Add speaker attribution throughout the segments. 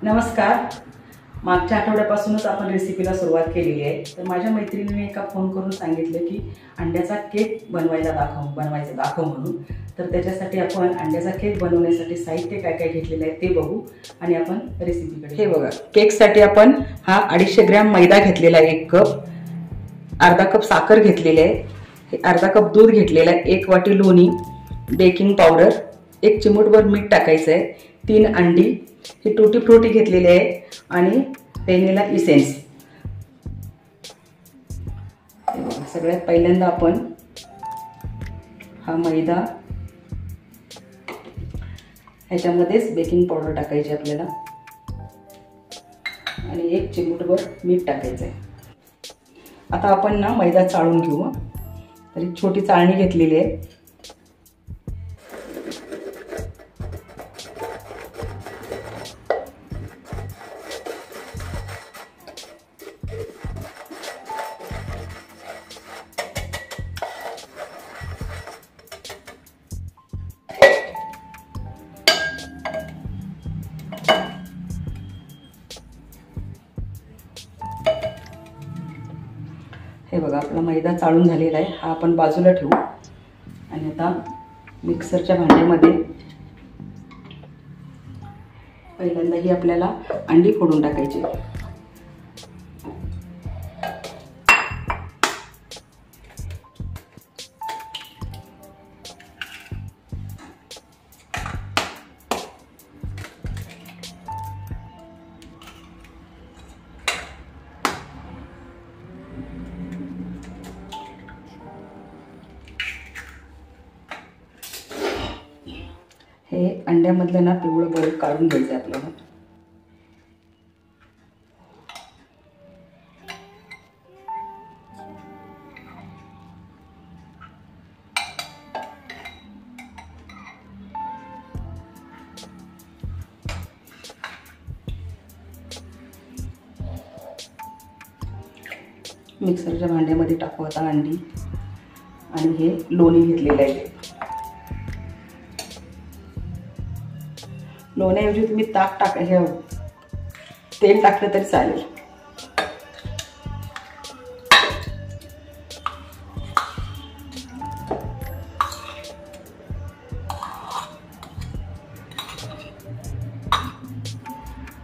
Speaker 1: नमस्कार. मागच्या आठवड्यापासूनच आपण रेसिपीला सुरुवात केलेली आहे. तर माझ्या मैत्रिणीने एका फोन करून सांगितलं की अंड्याचा केक बनवायचा दाखव म्हणून. तर त्याच्यासाठी आपण अंड्याचा केक बनवण्यासाठी साहित्य काय काय घेतलेलं आहे ते बघू आणि आपण रेसिपीकडे. हे बघा, केकसाठी आपण हा 250 ग्रॅम मैदा घेतलेला आहे, 1 कप, अर्धा कप साखर घेतलेली आहे, अर्धा कप दूध घेतलेला आहे, 1 वाटी लोणी, बेकिंग पावडर, 1 चिमूटभर मीठ टाकायचं आहे, 3 अंडी, ही टूटी फ्रुटी घेतलेली आहे आणि व्हॅनिला इसेन्स. सगळ्यात पहिल्यांदा आपण हा मैदा, ह्याच्यामध्येच बेकिंग पावडर टाकायची आपल्याला आणि 1 चिमूटभर मीठ टाकायचं आहे. आता आपण ना मैदा चाळून घेऊ. तर एक छोटी चाळणी घेतलेली आहे. हे बघा, आपला मैदा चाळून झालेला आहे. हा आपण बाजूला ठेवू आणि आता मिक्सरच्या भांड्यामध्ये पहिल्यांदा ही आपल्याला अंडी फोडून टाकायची. हे अंड्यामधलं ना पिवळं बरं काढून घ्यायचं आहे आपल्याला. मिक्सरच्या भांड्यामध्ये टाकू आता अंडी आणि हे लोणी घेतलेलं आहे. लोण्याऐवजी तुम्ही तेल टाकलं तरी चालेल.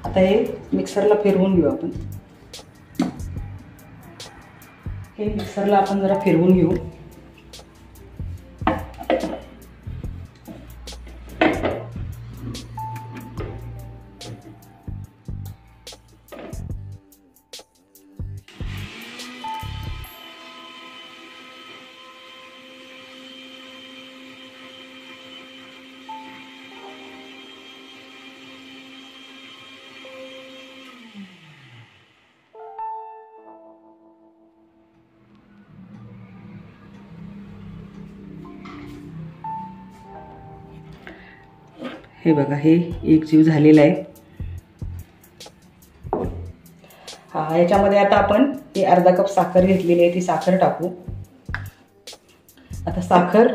Speaker 1: आता हे मिक्सरला फिरवून घेऊ आपण. हे मिक्सरला आपण जरा फिरवून घेऊ. हे बघा, हे एक जीव झालेला आहे. हा, याच्यामध्ये आता आपण हे अर्धा कप साखर घेतलेली आहे, ती साखर टाकू. आता साखर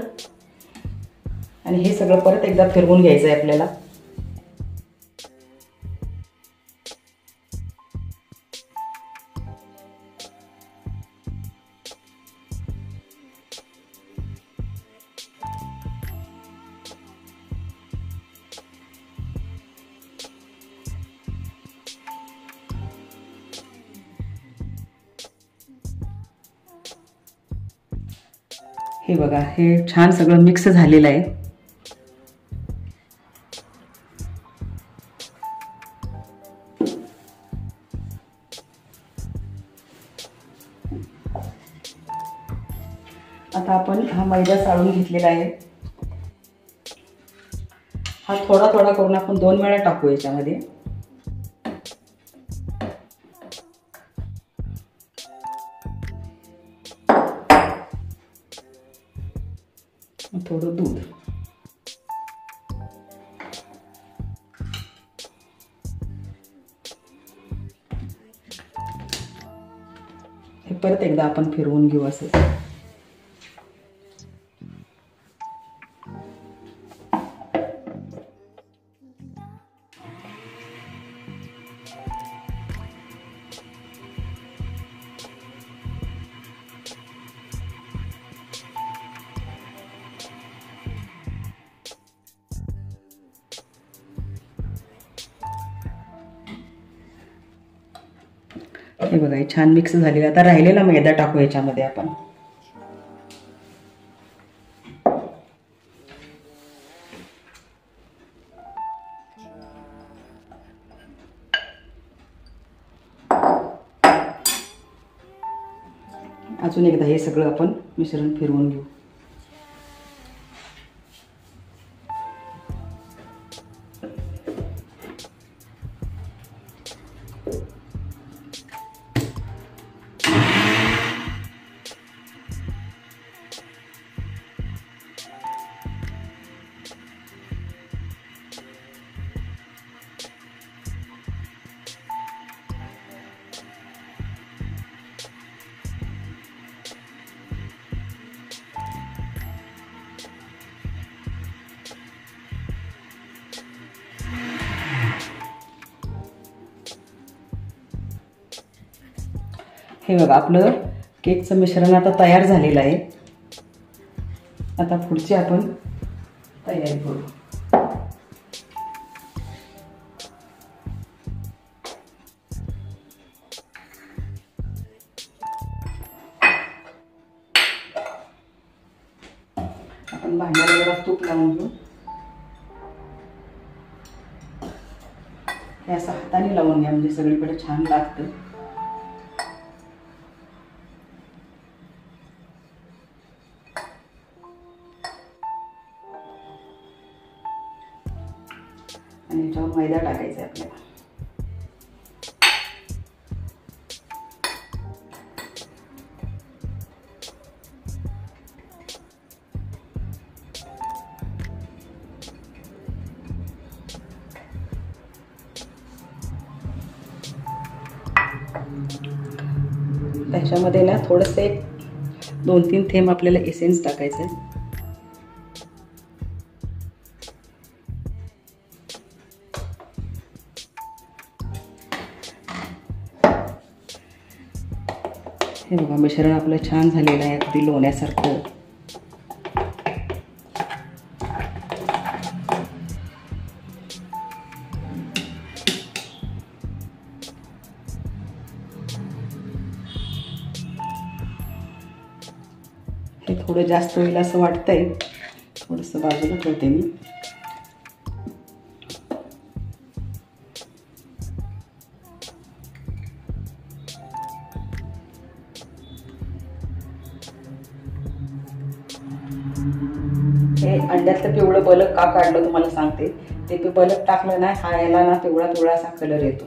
Speaker 1: आणि हे सगळं परत एकदा फिरवून घ्यायचं आहे आपल्याला. हे बघा, हे छान सगळं मिक्स झालेलं आहे. आता आपण हा मैदा चाळून घेतलेला आहे. हा थोडा थोडा करून आपण 2 वेळा टाकू याच्यामध्ये. थोडं दूध. हे परत एकदा आपण फिरवून घेऊ असं. हे बघा, हे छान मिक्स झालेलं. आता राहिलेला मैदा टाकू याच्यामध्ये आपण. अजून एकदा हे सगळं आपण मिश्रण फिरवून घेऊ. हे बघा, आपलं केकचं मिश्रण आता तयार झालेलं आहे. आता पुढची आपण तयारी करू. आपण भांड्याला जरा तूप लावून घेऊ. हे असं हाताने लावून घ्या, म्हणजे सगळीकडे छान लागतं. आणि याच्यावर मैदा टाकायचा आहे आपल्याला. त्याच्यामध्ये ना थोडंसं एक 2-3 थेंब आपल्याला एसेन्स टाकायचं आहे. हे बघा, मिश्रण आपलं छान झालेलं आहे, अगदी लोण्यासारखं. हे थोडं जास्त होईल असं वाटतंय. थोडंसं बाजूला ठेवते मी. हे अंड्यातलं पिवळं बलक का काढलं तुम्हाला सांगते. ते बलक टाकलं ना, हा याला ना पिवळा पिवळा असा कलर येतो.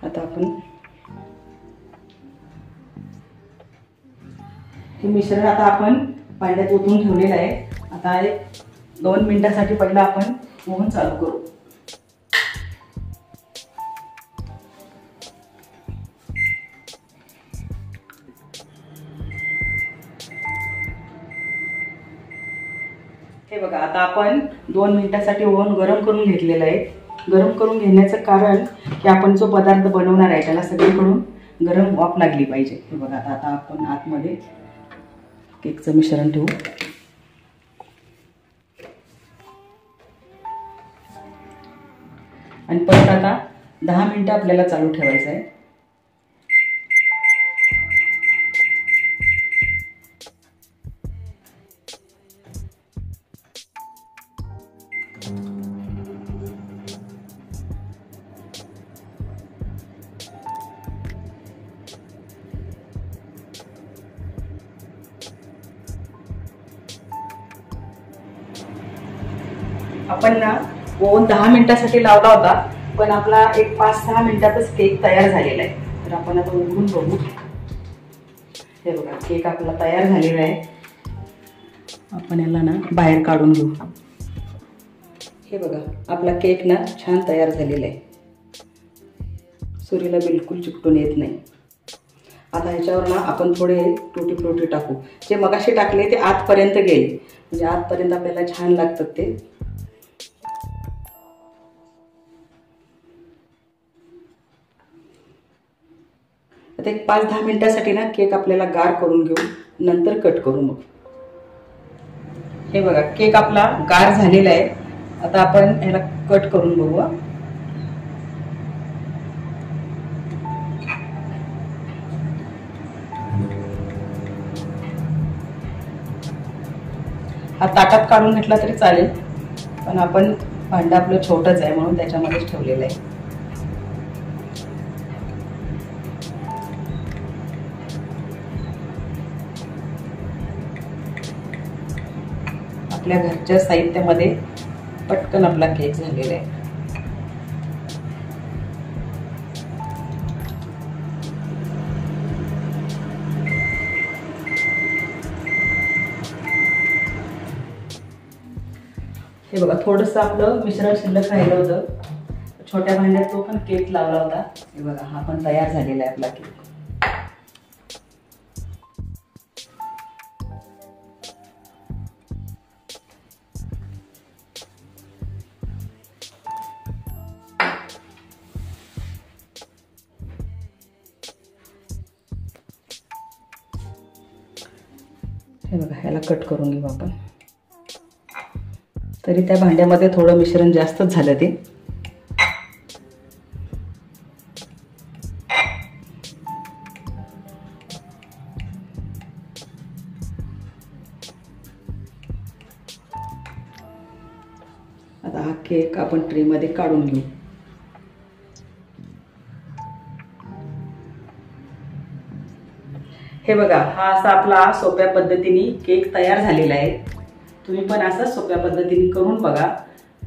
Speaker 1: आता आपण हे मिश्रण आता आपण भांड्यात ओतून ठेवलेलं आहे. आता 1-2 मिनिटासाठी पहिला आपण ओव्हन चालू करू. हे बघा, आता आपण 2 मिनिटासाठी ओव्हन गरम करून घेतलेलं आहे. गरम करून घेण्याचं कारण की आपण जो पदार्थ बनवणार आहे त्याला सगळीकडून गरम वाफ लागली पाहिजे. हे बघा, आता आपण आतमध्ये केकचं मिश्रण ठेवू. आणि परत आता 10 मिनिटं आपल्याला चालू ठेवायचं आहे. आपण ना ओव्हन 10 मिनिटासाठी लावला होता, पण आपला एक 5-6 मिनिटातच केक तयार झालेला आहे. तर आपण आता उघडून बघू. हे बघा, केक आपला तयार झालेला आहे. आपण याला ना बाहेर काढून घेऊ. हे बघा, आपला केक ना छान तयार झालेला आहे. सुरीला बिलकुल चिकटून येत नाही. आता ह्याच्यावर ना आपण थोडे टुटी फ्रुटी टाकू. जे मगाशी टाकले ते आतपर्यंत गेले, म्हणजे आतपर्यंत आपल्याला छान लागतात ते. आता एक 5-10 मिनिटासाठी ना केक आपल्याला गार करून घेऊ, नंतर कट करू. मग हे बघा, केक आपला गार झालेला आहे. आता आपण ह्याला कट करून बघू. हा ताटात काढून घेतला तरी चालेल, पण आपण भांडं आपलं छोटंच आहे म्हणून त्याच्यामध्येच ठेवलेलं आहे. आपल्या घरच्या साहित्यामध्ये पटकन आपला केक झालेला आहे. हे बघा, थोडंसं आपलं मिश्रण शिल्लक राहिलं होतं. छोट्या भांड्यात तो पण केक लावला होता. हे बघा, हा पण तयार झालेला आहे आपला केक. हे बघा, ह्याला कट करून घेऊ आपण. तरी त्या भांड्यामध्ये थोडं मिश्रण जास्तच झालं ते. आता हा केक आपण ट्रेमध्ये काढून घेऊ. हे बघा, हा असा आपला सोप्या पद्धतीने केक तयार झालेला आहे. तुम्ही पण असं सोप्या पद्धतीने करून बघा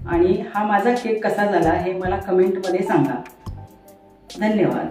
Speaker 1: आणि हा माझा केक कसा झाला हे मला कमेंटमध्ये सांगा. धन्यवाद.